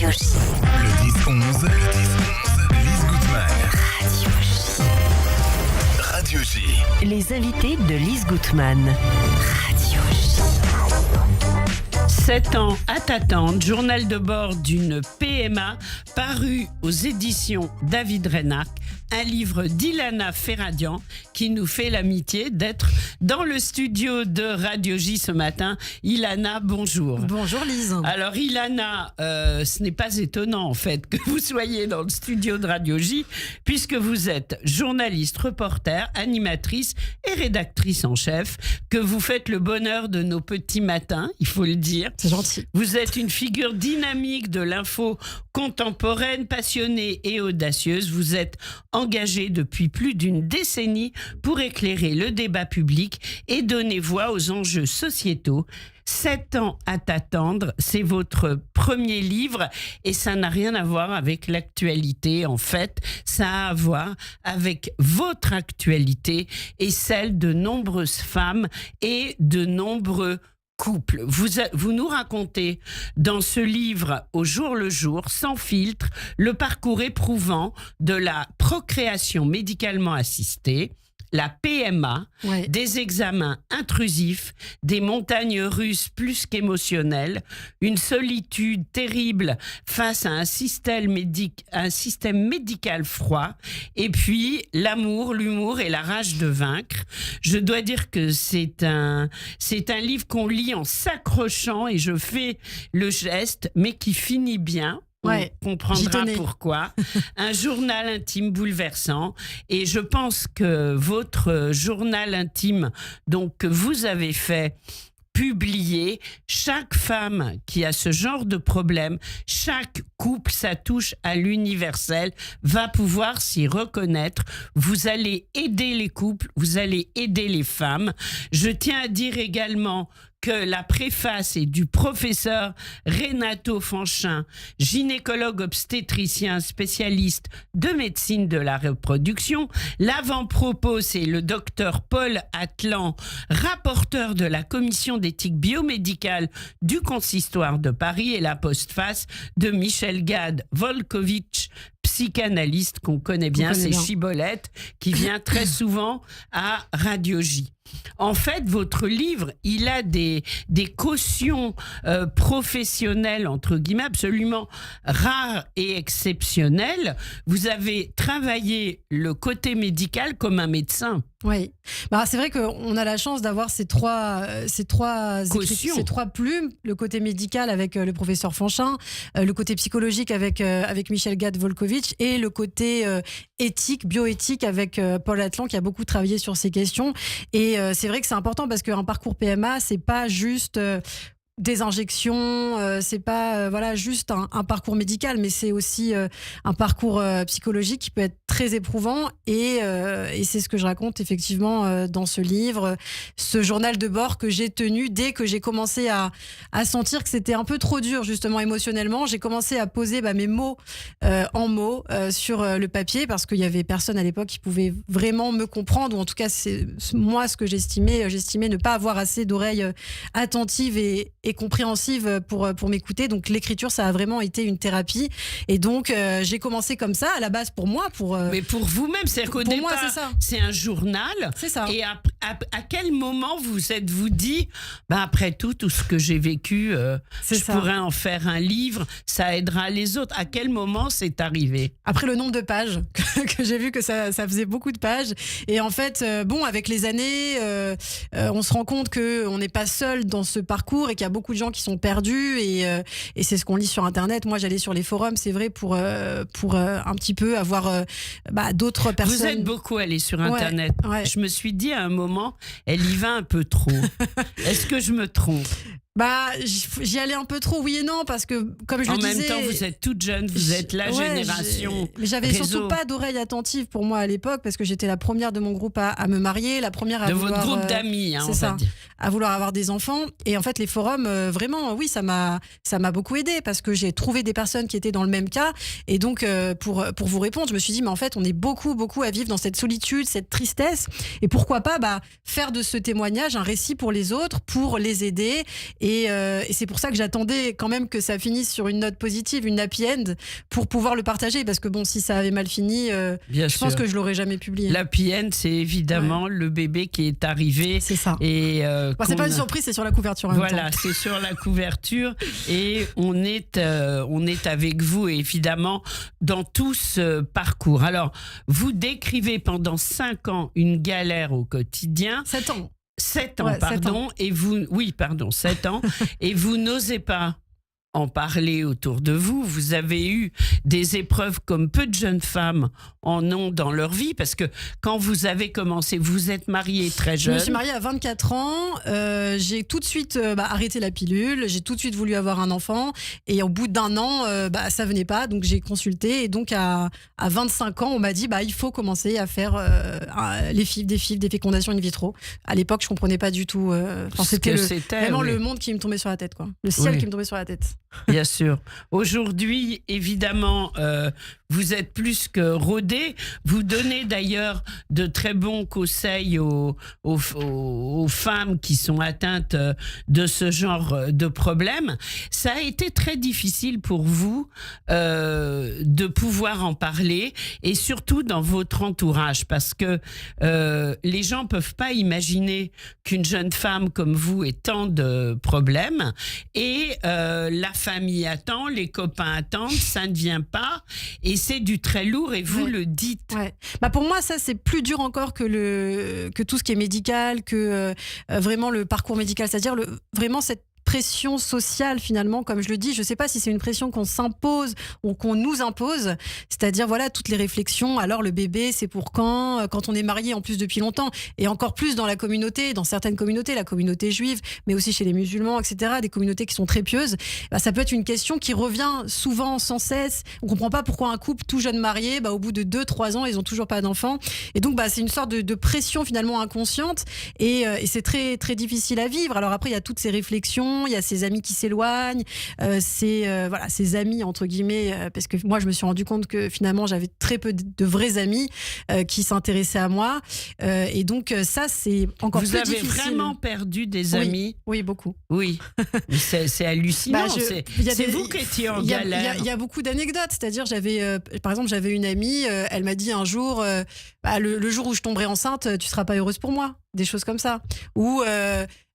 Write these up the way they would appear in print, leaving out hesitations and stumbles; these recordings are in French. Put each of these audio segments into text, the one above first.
Radio J. Le 10-11, Lise Gutmann. Radio J. Les invités de Lise Gutmann. Radio J. 7 ans à t'attendre, journal de bord d'une PMA paru aux éditions David Reinach, un livre d'Ilana Ferradian qui nous fait l'amitié d'être dans le studio de Radio J ce matin. Ilana, bonjour. Bonjour Lise. Alors Ilana, ce n'est pas étonnant en fait que vous soyez dans le studio de Radio J puisque vous êtes journaliste, reporter, animatrice et rédactrice en chef, que vous faites le bonheur de nos petits matins, il faut le dire. C'est gentil. Vous êtes une figure dynamique de l'info contemporaine, passionnée et audacieuse. Vous êtes engagée depuis plus d'une décennie pour éclairer le débat public et donner voix aux enjeux sociétaux. 7 ans à t'attendre, c'est votre premier livre et ça n'a rien à voir avec l'actualité. En fait, ça a à voir avec votre actualité et celle de nombreuses femmes et de nombreux couple. Vous nous racontez dans ce livre Au jour le jour, sans filtre, le parcours éprouvant de la procréation médicalement assistée, la PMA, des examens intrusifs, des montagnes russes plus qu'émotionnelles, une solitude terrible face à un système médical froid, et puis l'amour, l'humour et la rage de vaincre. Je dois dire que c'est un livre qu'on lit en s'accrochant, et je fais le geste, mais qui finit bien. On comprendra pourquoi. Un journal intime bouleversant. Et je pense que votre journal intime, donc, que vous avez fait publier, chaque femme qui a ce genre de problème, chaque couple, ça touche à l'universel, va pouvoir s'y reconnaître. Vous allez aider les couples, vous allez aider les femmes. Je tiens à dire également que la préface est du professeur Renato Fanchin, gynécologue obstétricien spécialiste de médecine de la reproduction. L'avant-propos, c'est le docteur Paul Atlan, rapporteur de la commission d'éthique biomédicale du consistoire de Paris, et la postface de Michel Gad-Volkovitch, psychanalyste qu'on connaît bien, c'est Chibolette, qui vient très souvent à Radio J. En fait, votre livre, il a des cautions professionnelles, entre guillemets, absolument rares et exceptionnelles. Vous avez travaillé le côté médical comme un médecin. Oui, c'est vrai qu'on a la chance d'avoir ces trois plumes, le côté médical avec le professeur Fanchin, le côté psychologique avec Michel Gad-Volkovitch et le côté éthique, bioéthique avec Paul Atlan qui a beaucoup travaillé sur ces questions. Et c'est vrai que c'est important parce qu'un parcours PMA, c'est pas juste des injections, c'est pas juste un parcours médical, mais c'est aussi un parcours psychologique qui peut être très éprouvant et c'est ce que je raconte effectivement dans ce livre, ce journal de bord que j'ai tenu dès que j'ai commencé à sentir que c'était un peu trop dur justement émotionnellement. J'ai commencé à poser mes mots en mots sur le papier parce qu'il y avait personne à l'époque qui pouvait vraiment me comprendre, ou en tout cas c'est moi ce que j'estimais ne pas avoir assez d'oreilles attentives et compréhensive pour m'écouter. Donc l'écriture, ça a vraiment été une thérapie. Et donc j'ai commencé comme ça à la base pour moi, mais pour vous-même, c'est-à-dire qu'au départ, c'est un journal. C'est ça. Et à quel moment vous êtes-vous dit, après tout ce que j'ai vécu, je pourrais en faire un livre, ça aidera les autres. À quel moment c'est arrivé? Après le nombre de pages que j'ai vu que ça faisait beaucoup de pages. Et en fait, avec les années, on se rend compte qu'on n'est pas seul dans ce parcours et qu'il y a beaucoup de gens qui sont perdus et c'est ce qu'on lit sur Internet. Moi, j'allais sur les forums, c'est vrai, pour un petit peu avoir d'autres personnes. Vous êtes beaucoup allé sur Internet. Ouais. Je me suis dit à un moment, elle y va un peu trop. Est-ce que je me trompe? J'y allais un peu trop, oui et non, parce que, comme je le disais... En même temps, vous êtes toute jeune, vous êtes la génération Mais j'avais surtout pas d'oreille attentive pour moi à l'époque, parce que j'étais la première de mon groupe à me marier, la première à vouloir... De votre groupe d'amis, on va dire. À vouloir avoir des enfants. Et en fait, les forums, vraiment, oui, ça m'a beaucoup aidé, parce que j'ai trouvé des personnes qui étaient dans le même cas. Et donc, pour vous répondre, je me suis dit, mais en fait, on est beaucoup à vivre dans cette solitude, cette tristesse. Et pourquoi pas faire de ce témoignage un récit pour les autres, pour les aider Et c'est pour ça que j'attendais quand même que ça finisse sur une note positive, une happy end, pour pouvoir le partager. Parce que bon, si ça avait mal fini, je pense que je l'aurais jamais publié. L'happy end, c'est évidemment le bébé qui est arrivé. C'est ça. Et c'est pas une surprise, c'est sur la couverture. En même voilà, temps. c'est sur la couverture. Et on est avec vous, évidemment, dans tout ce parcours. Alors, vous décrivez pendant 5 ans une galère au quotidien. 7 ans. 7 ans, Ouais, 7 pardon. ans. Et vous, 7 ans. Et vous n'osez pas en parler autour de vous. Vous avez eu des épreuves comme peu de jeunes femmes en ont dans leur vie, parce que quand vous avez commencé, vous êtes mariée très jeune. Je me suis mariée à 24 ans. J'ai tout de suite arrêté la pilule. J'ai tout de suite voulu avoir un enfant. Et au bout d'1 an, ça venait pas. Donc j'ai consulté. Et donc à 25 ans, on m'a dit il faut commencer à faire des fécondations in vitro. À l'époque, je comprenais pas du tout. C'était vraiment le monde qui me tombait sur la tête, quoi. Le ciel qui me tombait sur la tête. Bien sûr. Aujourd'hui, évidemment, vous êtes plus que rodé. Vous donnez d'ailleurs de très bons conseils aux femmes qui sont atteintes de ce genre de problème. Ça a été très difficile pour vous de pouvoir en parler, et surtout dans votre entourage, parce que les gens ne peuvent pas imaginer qu'une jeune femme comme vous ait tant de problèmes, et la famille attend, les copains attendent, ça ne vient pas, et c'est du très lourd, et vous le dites. Ouais. Pour moi, ça, c'est plus dur encore que tout ce qui est médical, que vraiment le parcours médical, c'est-à-dire vraiment cette pression sociale, finalement, comme je le dis. Je ne sais pas si c'est une pression qu'on s'impose ou qu'on nous impose, c'est-à-dire toutes les réflexions. Alors le bébé, c'est pour quand on est marié en plus depuis longtemps, et encore plus dans la communauté, dans certaines communautés, la communauté juive, mais aussi chez les musulmans, etc., des communautés qui sont très pieuses. Ça peut être une question qui revient souvent, sans cesse. On ne comprend pas pourquoi un couple tout jeune marié, au bout de 2-3 ans, ils n'ont toujours pas d'enfants. Et donc c'est une sorte de pression finalement inconsciente, et c'est très, très difficile à vivre. Alors après, il y a toutes ces réflexions, il y a ses amis qui s'éloignent, ses amis entre guillemets, parce que moi je me suis rendu compte que finalement j'avais très peu de vrais amis qui s'intéressaient à moi, et donc ça c'est encore plus difficile. Vous avez vraiment perdu des amis? Oui, beaucoup. Oui, c'est hallucinant. C'est vous qui étiez en galère. Il y a beaucoup d'anecdotes, c'est-à-dire par exemple j'avais une amie, elle m'a dit un jour, le jour où je tomberai enceinte, tu seras pas heureuse pour moi. Des choses comme ça. Ou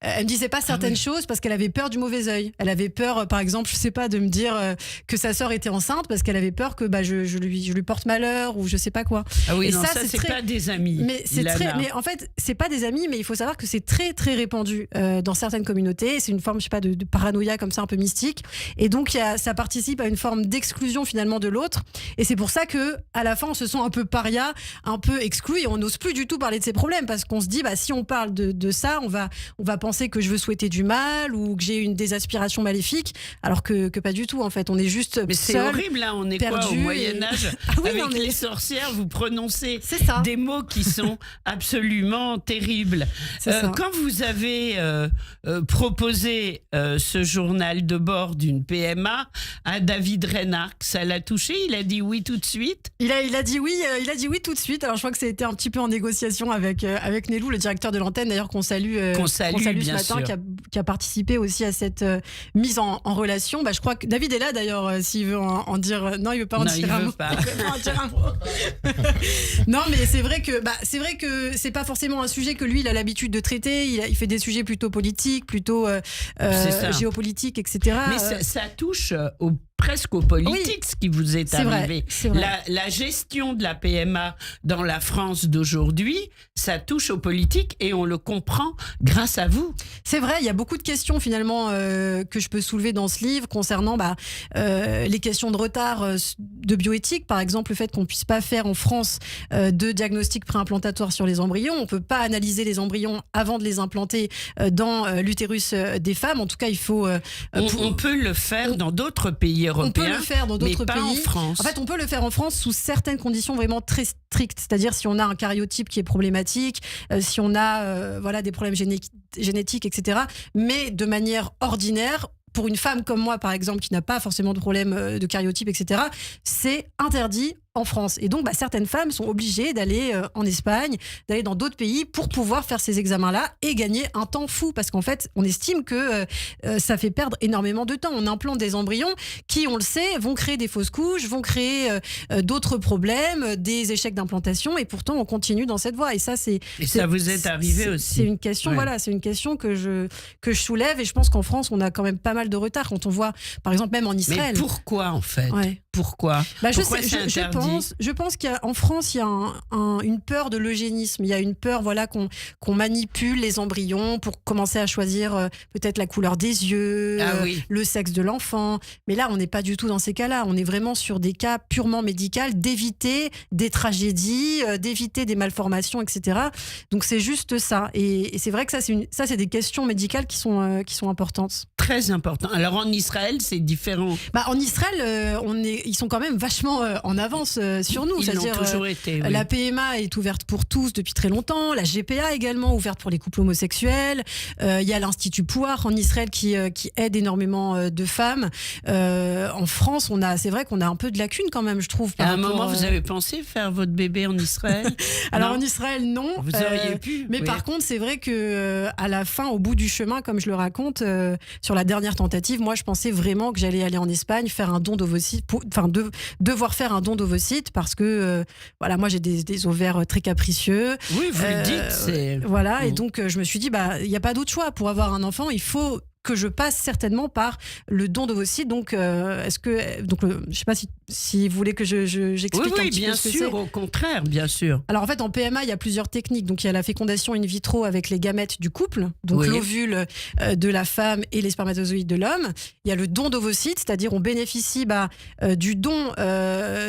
elle me disait pas certaines choses parce qu'elle avait peur du mauvais œil. Elle avait peur, par exemple, je sais pas, de me dire que sa sœur était enceinte parce qu'elle avait peur que je lui porte malheur ou je sais pas quoi. Ah oui, et non, ça c'est pas des amis. Mais en fait, c'est pas des amis, mais il faut savoir que c'est très très répandu dans certaines communautés. C'est une forme, je sais pas, de paranoïa comme ça, un peu mystique. Et donc ça participe à une forme d'exclusion finalement de l'autre. Et c'est pour ça que à la fin, on se sent un peu paria, un peu exclu, et on n'ose plus du tout parler de ses problèmes parce qu'on se dit si on parle de ça, on va penser que je veux souhaiter du mal ou que j'ai des aspirations maléfiques, alors que pas du tout en fait. On est juste mais seul, c'est horrible, là on est perdu, quoi au Moyen-Âge avec les sorcières, vous prononcez des mots qui sont absolument terribles. Quand vous avez proposé ce journal de bord d'une PMA à David Reinhardt, ça l'a touché? Il a dit oui tout de suite? Il a dit oui tout de suite. Alors je crois que ça a été un petit peu en négociation avec Nélou, le directeur de l'antenne, d'ailleurs, qu'on salue ce matin, qui a participé aussi à cette mise en relation. Je crois que David est là d'ailleurs, s'il veut en dire. Non, il veut pas en dire un mot. Non, mais c'est vrai que c'est pas forcément un sujet que lui il a l'habitude de traiter. Il fait des sujets plutôt politiques, plutôt géopolitiques, etc. Mais ça touche presque au politique, ce qui vous est arrivé. C'est vrai. La gestion de la PMA dans la France d'aujourd'hui, ça touche au politique, et on le comprend grâce à vous. C'est vrai, il y a beaucoup de questions finalement que je peux soulever dans ce livre concernant les questions de retard de bioéthique, par exemple le fait qu'on puisse pas faire en France de diagnostic préimplantatoire sur les embryons. On peut pas analyser les embryons avant de les implanter dans l'utérus des femmes. En tout cas, il faut... on peut le faire dans d'autres pays européens. On peut le faire dans d'autres pays. En France. En fait, on peut le faire en France sous certaines conditions vraiment très strictes. C'est-à-dire si on a un karyotype qui est problématique, si on a des problèmes génétiques, etc. Mais de manière ordinaire, pour une femme comme moi, par exemple, qui n'a pas forcément de problème de karyotype, etc., c'est interdit en France. Et donc, certaines femmes sont obligées d'aller en Espagne, d'aller dans d'autres pays pour pouvoir faire ces examens-là et gagner un temps fou. Parce qu'en fait, on estime que ça fait perdre énormément de temps. On implante des embryons qui, on le sait, vont créer des fausses couches, vont créer d'autres problèmes, des échecs d'implantation. Et pourtant, on continue dans cette voie. Et ça, ça vous est arrivé aussi. C'est une question, c'est une question que je soulève. Et je pense qu'en France, on a quand même pas mal de retard quand on voit, par exemple, même en Israël. Mais pourquoi, en fait ? Pourquoi ? Je pense qu'en France, il y a une peur de l'eugénisme. Il y a une peur qu'on manipule les embryons pour commencer à choisir peut-être la couleur des yeux, le sexe de l'enfant. Mais là, on n'est pas du tout dans ces cas-là. On est vraiment sur des cas purement médicaux, d'éviter des tragédies, d'éviter des malformations, etc. Donc c'est juste ça. Et c'est vrai que ça, c'est des questions médicales qui sont importantes. Très important. Alors en Israël, c'est différent. En Israël, ils sont quand même vachement en avance sur nous. Ils l'ont toujours été. La PMA est ouverte pour tous depuis très longtemps. La GPA également ouverte pour les couples homosexuels. Il y a l'Institut Pouar en Israël qui aide énormément de femmes. En France, c'est vrai qu'on a un peu de lacunes quand même, je trouve. À un moment, vous avez pensé faire votre bébé en Israël ? Alors en Israël, non. Vous auriez pu. Mais par contre, c'est vrai que à la fin, au bout du chemin, comme je le raconte, sur la dernière tentative, moi, je pensais vraiment que j'allais aller en Espagne faire un don d'ovocytes, devoir faire un don d'ovocytes parce que moi, j'ai des ovaires très capricieux. Oui, vous le dites. Voilà, et donc je me suis dit, il n'y a pas d'autre choix. Pour avoir un enfant, il faut que je passe certainement par le don d'ovocytes. Donc, je sais pas si vous voulez que j'explique un petit peu ce que c'est. Oui, bien sûr, au contraire, bien sûr. Alors, en fait, en PMA, il y a plusieurs techniques. Donc, il y a la fécondation in vitro avec les gamètes du couple, donc l'ovule de la femme et les spermatozoïdes de l'homme. Il y a le don d'ovocytes, c'est-à-dire on bénéficie du don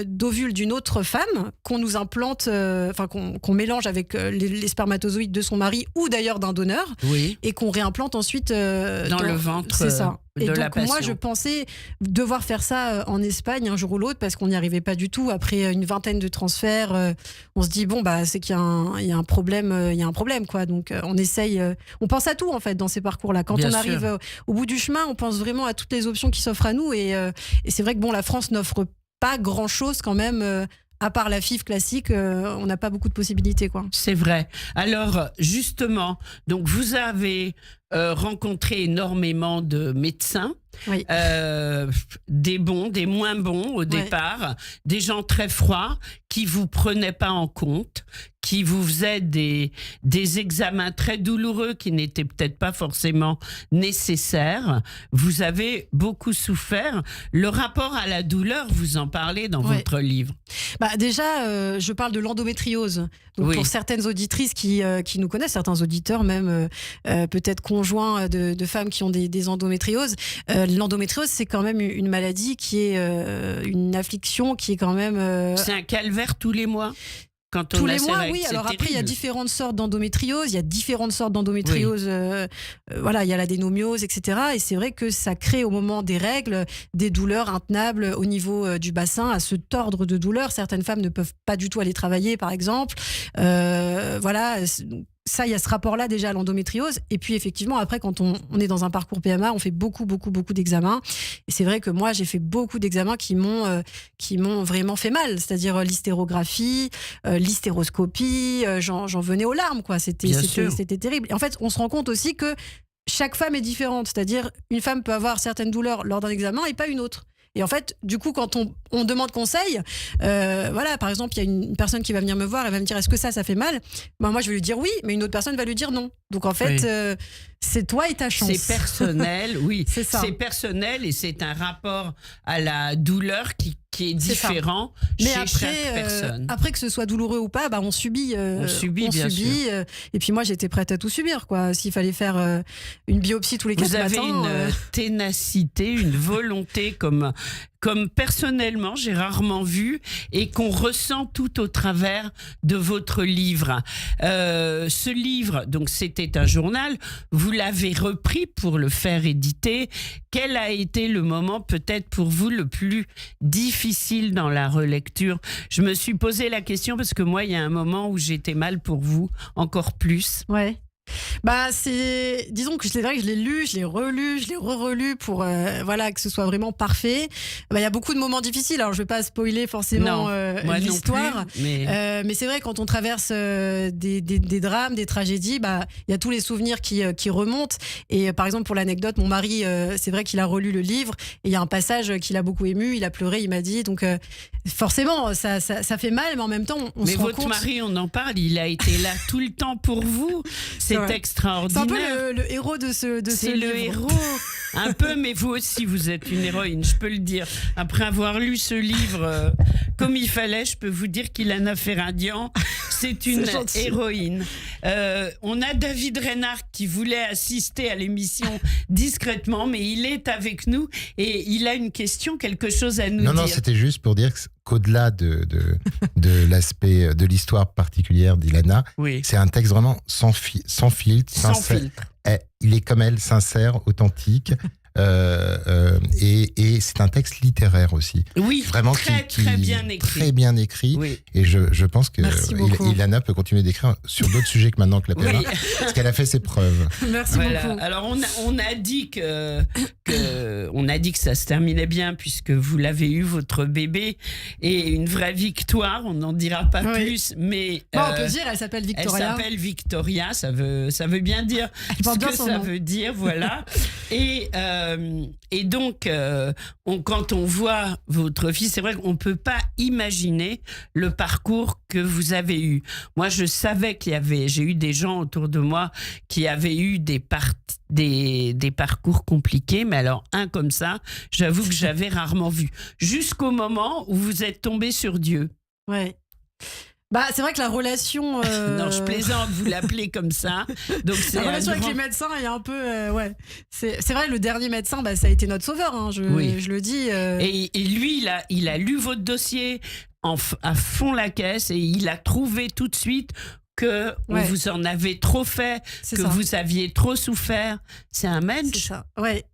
d'ovule d'une autre femme qu'on nous implante, qu'on mélange avec les spermatozoïdes de son mari ou d'ailleurs d'un donneur, et qu'on réimplante ensuite dans le ventre. C'est ça. Et de donc la passion. moi je pensais devoir faire ça en Espagne un jour ou l'autre parce qu'on n'y arrivait pas du tout. Après une vingtaine de transferts, on se dit c'est qu'il y a un problème, quoi. Donc on essaye, on pense à tout en fait dans ces parcours-là. Quand on arrive au bout du chemin, on pense vraiment à toutes les options qui s'offrent à nous et c'est vrai que la France n'offre pas grand-chose quand même. À part la FIV classique, on n'a pas beaucoup de possibilités, quoi. C'est vrai. Alors, justement, donc vous avez rencontré énormément de médecins, des bons, des moins bons au départ, des gens très froids qui vous prenaient pas en compte, qui vous faisaient des examens très douloureux qui n'étaient peut-être pas forcément nécessaires. Vous avez beaucoup souffert. Le rapport à la douleur, vous en parlez dans votre livre. Déjà, je parle de l'endométriose. Donc pour certaines auditrices qui nous connaissent, certains auditeurs même, peut-être conjoints de femmes qui ont des endométrioses, l'endométriose, c'est quand même une maladie qui est une affliction qui est quand même... C'est un calvaire tous les mois. Tous les mois, oui. Alors après, il y a différentes sortes d'endométriose. Il y a différentes sortes d'endométriose. Il y a l'adénomiose, etc. Et c'est vrai que ça crée au moment des règles des douleurs intenables au niveau du bassin, à se tordre de douleur. Certaines femmes ne peuvent pas du tout aller travailler, par exemple. Ça, il y a ce rapport-là déjà à l'endométriose. Et puis, effectivement, après, quand on est dans un parcours PMA, on fait beaucoup d'examens. Et c'est vrai que moi, j'ai fait beaucoup d'examens qui m'ont vraiment fait mal. C'est-à-dire l'hystérographie, l'hystéroscopie. J'en venais aux larmes, quoi. C'était terrible. Et en fait, on se rend compte aussi que chaque femme est différente. C'est-à-dire, une femme peut avoir certaines douleurs lors d'un examen et pas une autre. Et en fait, du coup, quand on demande conseil, par exemple, il y a une personne qui va venir me voir et va me dire est-ce que ça fait mal ? Moi, je vais lui dire oui, mais une autre personne va lui dire non. Donc en fait, c'est toi et ta chance. C'est personnel, oui. C'est ça. C'est personnel et c'est un rapport à la douleur qui est différent chez chaque personne. Après que ce soit douloureux ou pas, on subit. On subit, bien sûr. Et puis moi, j'étais prête à tout subir, quoi. S'il fallait faire une biopsie tous les 4 matins. Vous avez une ténacité, une volonté comme personnellement j'ai rarement vu et qu'on ressent tout au travers de votre livre. Ce livre, donc c'était un journal, vous l'avez repris pour le faire éditer. Quel a été le moment peut-être pour vous le plus difficile dans la relecture ? Je me suis posé la question parce que moi il y a un moment où j'étais mal pour vous, encore plus. Ouais. Disons que c'est vrai que je l'ai lu, je l'ai relu, je l'ai re-relu pour que ce soit vraiment parfait. Il y a beaucoup de moments difficiles, alors je vais pas spoiler forcément l'histoire, non plus, mais c'est vrai quand on traverse des drames, des tragédies, il y a tous les souvenirs qui remontent. Et par exemple pour l'anecdote, mon mari, c'est vrai qu'il a relu le livre et il y a un passage qui l'a beaucoup ému, il a pleuré, il m'a dit, donc forcément ça fait mal, mais en même temps on se rend compte. Mais votre mari, on en parle, il a été là tout le temps pour vous. C'est extraordinaire. C'est un peu le héros de ce c'est livre. Le héros, un peu, mais vous aussi, vous êtes une héroïne, je peux le dire. Après avoir lu ce livre comme il fallait, je peux vous dire qu'Ilana Ferradian, c'est une héroïne. On a David Reynard qui voulait assister à l'émission discrètement, mais il est avec nous et il a une question, quelque chose à nous dire. Non, c'était juste pour dire qu'au-delà de l'aspect de l'histoire particulière d'Ilana, oui. C'est un texte vraiment sans filtre, sincère. Il est comme elle, sincère, authentique. Et c'est un texte littéraire aussi. Oui, vraiment très bien écrit. Très bien écrit. Oui. Et je pense que Ilana peut continuer d'écrire sur d'autres sujets que maintenant que la PMA, parce qu'elle a fait ses preuves. Merci beaucoup. Alors on a dit que ça se terminait bien puisque vous l'avez eu, votre bébé, et une vraie victoire. On n'en dira pas plus, mais on peut dire, elle s'appelle Victoria. Elle s'appelle Victoria, ça veut bien dire ce que ça veut dire, voilà. Et donc, quand on voit votre fille, c'est vrai qu'on ne peut pas imaginer le parcours que vous avez eu. Moi, je savais j'ai eu des gens autour de moi qui avaient eu des parcours compliqués, mais alors un comme ça, j'avoue que j'avais rarement vu. Jusqu'au moment où vous êtes tombé sur Dieu. Ouais. C'est vrai que la relation... Non, je plaisante, vous l'appelez comme ça. Donc la relation avec les médecins est un peu... C'est vrai, le dernier médecin, ça a été notre sauveur, hein, je le dis. Et lui, il a lu votre dossier à fond la caisse et il a trouvé tout de suite que vous en avez trop fait, vous aviez trop souffert. C'est un mensch. C'est ça,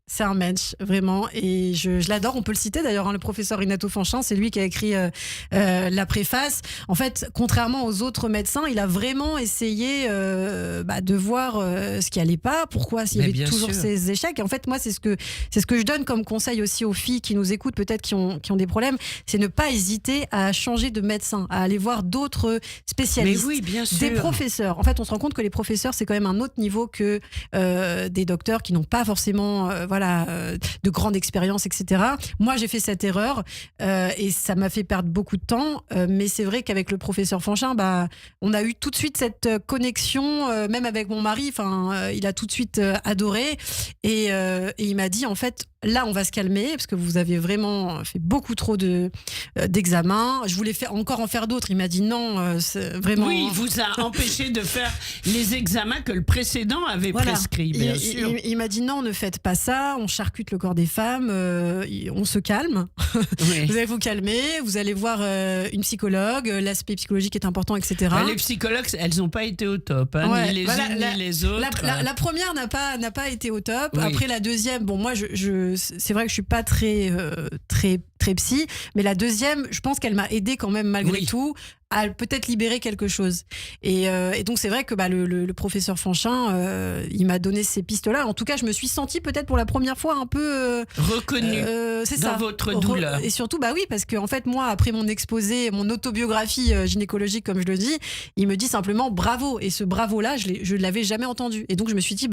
c'est un mensch, vraiment. Et je l'adore. On peut le citer d'ailleurs, le professeur Renato Fanchin, c'est lui qui a écrit la préface. En fait, contrairement aux autres médecins, il a vraiment essayé de voir ce qui allait pas, pourquoi s'il y avait toujours ces échecs. Et en fait, moi, c'est ce que je donne comme conseil aussi aux filles qui nous écoutent, peut-être qui ont des problèmes, c'est ne pas hésiter à changer de médecin, à aller voir d'autres spécialistes. Mais oui, bien sûr. Des professeurs. En fait, on se rend compte que les professeurs, c'est quand même un autre niveau que des docteurs qui n'ont pas forcément de grande expérience, etc. Moi, j'ai fait cette erreur et ça m'a fait perdre beaucoup de temps. Mais c'est vrai qu'avec le professeur Fanchin, on a eu tout de suite cette connexion, même avec mon mari. Il a tout de suite adoré et il m'a dit, en fait, là, on va se calmer parce que vous avez vraiment fait beaucoup trop d'examens. Je voulais encore en faire d'autres. Il m'a dit non, vraiment. Oui, il vous a empêché de faire les examens que le précédent avait prescrits, bien sûr. Il m'a dit non, ne faites pas ça. On charcute le corps des femmes. On se calme. Oui. Vous allez vous calmer. Vous allez voir une psychologue. L'aspect psychologique est important, etc. Les psychologues, elles n'ont pas été au top, hein, ni les unes ni les autres. La première n'a pas été au top. Oui. Après la deuxième, moi, c'est vrai que je suis pas très psy, mais la deuxième, je pense qu'elle m'a aidée quand même malgré tout à peut-être libérer quelque chose. Et donc c'est vrai que le professeur Fanchin, il m'a donné ces pistes-là. En tout cas, je me suis sentie peut-être pour la première fois un peu reconnue dans votre douleur. Et surtout, oui, parce que en fait, moi, après mon exposé, mon autobiographie gynécologique, comme je le dis, il me dit simplement bravo. Et ce bravo-là, je l'avais jamais entendu. Et donc je me suis dit,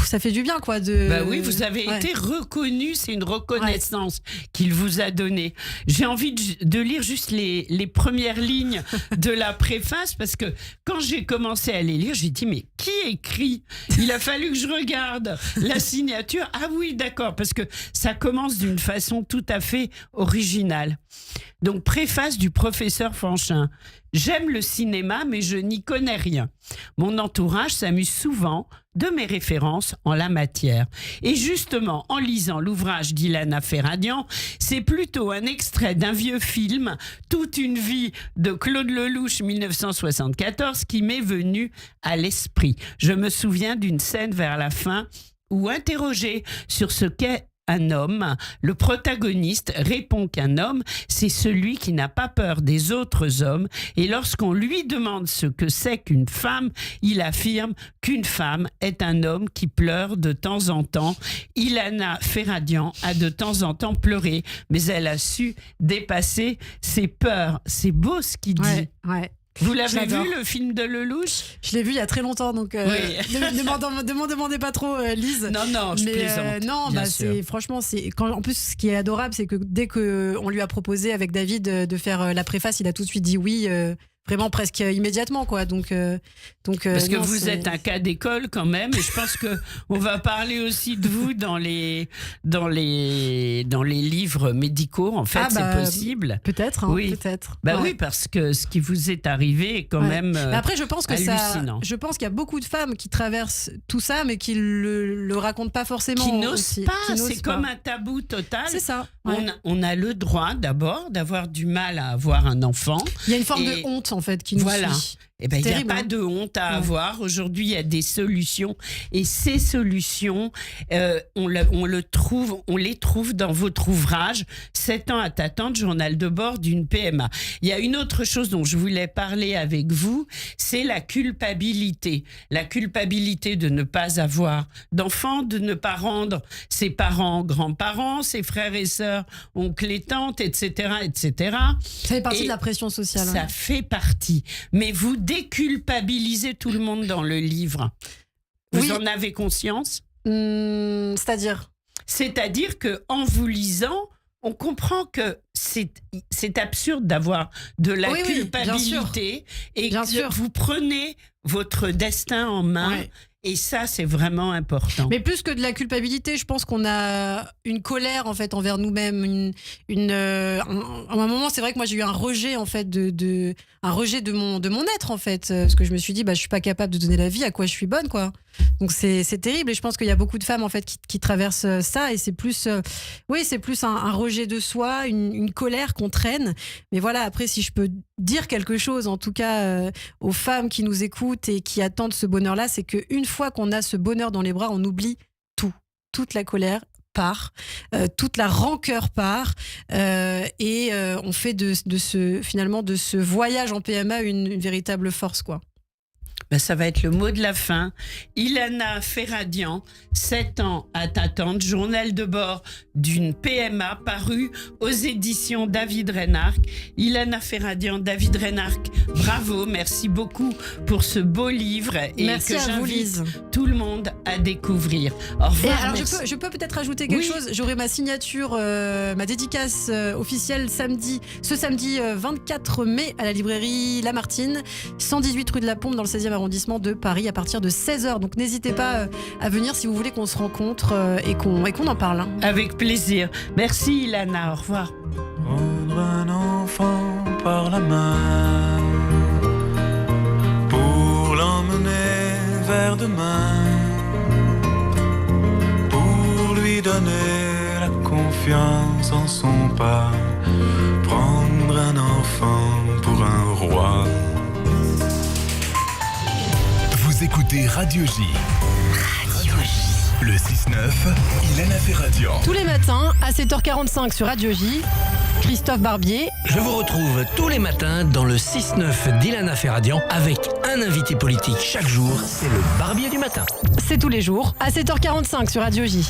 ça fait du bien, quoi. Oui, vous avez été reconnu, c'est une reconnaissance qu'il vous a donnée. J'ai envie de lire juste les premières lignes de la préface, parce que quand j'ai commencé à les lire, j'ai dit, mais qui écrit ? Il a fallu que je regarde la signature. Ah oui, d'accord, parce que ça commence d'une façon tout à fait originale. Donc, préface du professeur Fanchin. J'aime le cinéma, mais je n'y connais rien. Mon entourage s'amuse souvent de mes références en la matière. Et justement, en lisant l'ouvrage d'Ilana Ferradian, c'est plutôt un extrait d'un vieux film, Toute une vie de Claude Lelouch, 1974, qui m'est venu à l'esprit. Je me souviens d'une scène vers la fin où, interrogé sur ce qu'est un homme. Le protagoniste répond qu'un homme, c'est celui qui n'a pas peur des autres hommes. Et lorsqu'on lui demande ce que c'est qu'une femme, il affirme qu'une femme est un homme qui pleure de temps en temps. Ilana Ferradian a de temps en temps pleuré, mais elle a su dépasser ses peurs. C'est beau ce qu'il dit. Ouais. Vous l'avez J'adore. vu, le film de Lelouch ? Je l'ai vu il y a très longtemps, donc Oui. ne m'en demandez pas trop, Lise. Non, je plaisante. Non, bien sûr. franchement, en plus, ce qui est adorable, c'est que dès qu'on lui a proposé avec David de faire la préface, il a tout de suite dit oui. Vraiment presque immédiatement, quoi. Donc parce que vous êtes un cas d'école quand même, et je pense que on va parler aussi de vous dans les livres médicaux. En fait, c'est possible. Peut-être, oui. peut-être. Oui, parce que ce qui vous est arrivé est quand même Mais après, je pense hallucinant. je pense qu'il y a beaucoup de femmes qui traversent tout ça, mais qui le racontent pas forcément. Qui n'osent aussi. pas. Qui n'osent C'est pas. comme un tabou total. C'est ça. Ouais. On a le droit d'abord d'avoir du mal à avoir un enfant. Il y a une forme de honte en fait qui nous suit. Eh ben, il n'y a terrible, pas de honte à avoir. Aujourd'hui, il y a des solutions. Et ces solutions, on les trouve dans votre ouvrage « 7 ans à t'attendre, journal de bord d'une PMA ». Il y a une autre chose dont je voulais parler avec vous, c'est la culpabilité. La culpabilité de ne pas avoir d'enfants, de ne pas rendre ses parents grands-parents, ses frères et sœurs, oncles et tantes, etc., etc. Ça fait partie de la pression sociale. Ça fait partie. Mais vous déculpabilisez tout le monde dans le livre. Vous en avez conscience ? C'est-à-dire ? C'est-à-dire qu'en vous lisant, on comprend que c'est absurde d'avoir de la culpabilité et que vous prenez votre destin en main. Ouais. Et ça, c'est vraiment important. Mais plus que de la culpabilité, je pense qu'on a une colère en fait envers nous-mêmes. À un moment, c'est vrai que moi j'ai eu un rejet en fait de mon être en fait, parce que je me suis dit je suis pas capable de donner la vie, à quoi je suis bonne quoi. Donc c'est terrible et je pense qu'il y a beaucoup de femmes en fait qui traversent ça et c'est plus un rejet de soi, une colère qu'on traîne. Mais voilà, après si je peux dire quelque chose en tout cas aux femmes qui nous écoutent et qui attendent ce bonheur-là, c'est qu'une fois qu'on a ce bonheur dans les bras, on oublie tout, toute la colère part, toute la rancœur part et on fait de ce voyage en PMA une véritable force quoi. Ça va être le mot de la fin. Ilana Ferradian, 7 ans à t'attendre, journal de bord d'une PMA paru aux éditions David Reynard. Ilana Ferradian, David Reynard, bravo, merci beaucoup pour ce beau livre et merci que à vous, Lise. Tout le monde à découvrir. Au revoir. Et alors je peux peut-être ajouter quelque chose. J'aurai ma signature, ma dédicace officielle ce samedi 24 mai à la librairie Lamartine, 118 rue de la Pompe dans le 16e arrondissement de Paris à partir de 16h. Donc n'hésitez pas à venir si vous voulez qu'on se rencontre et qu'on en parle. Avec plaisir. Merci Ilana, au revoir. Prendre un enfant par la main pour l'emmener vers demain, pour lui donner la confiance en son pas, prendre un enfant pour un roi. Vous écoutez Radio J. Radio J. Le 6-9, Ilana Ferradian. Tous les matins à 7h45 sur Radio J, Christophe Barbier. Je vous retrouve tous les matins dans le 6-9 d'Ilana Ferradian avec un invité politique chaque jour. C'est le Barbier du matin. C'est tous les jours à 7h45 sur Radio J.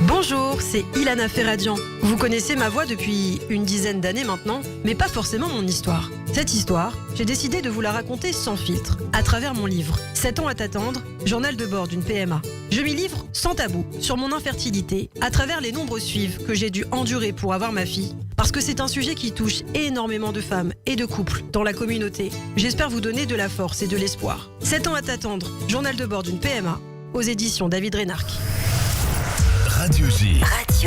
Bonjour, c'est Ilana Ferradian. Vous connaissez ma voix depuis une dizaine d'années maintenant, mais pas forcément mon histoire. Cette histoire, j'ai décidé de vous la raconter sans filtre, à travers mon livre « 7 ans à t'attendre, journal de bord d'une PMA ». Je m'y livre sans tabou, sur mon infertilité, à travers les nombreuses suives que j'ai dû endurer pour avoir ma fille, parce que c'est un sujet qui touche énormément de femmes et de couples dans la communauté. J'espère vous donner de la force et de l'espoir. 7 ans à t'attendre, journal de bord d'une PMA, aux éditions David Reynard. Radio J.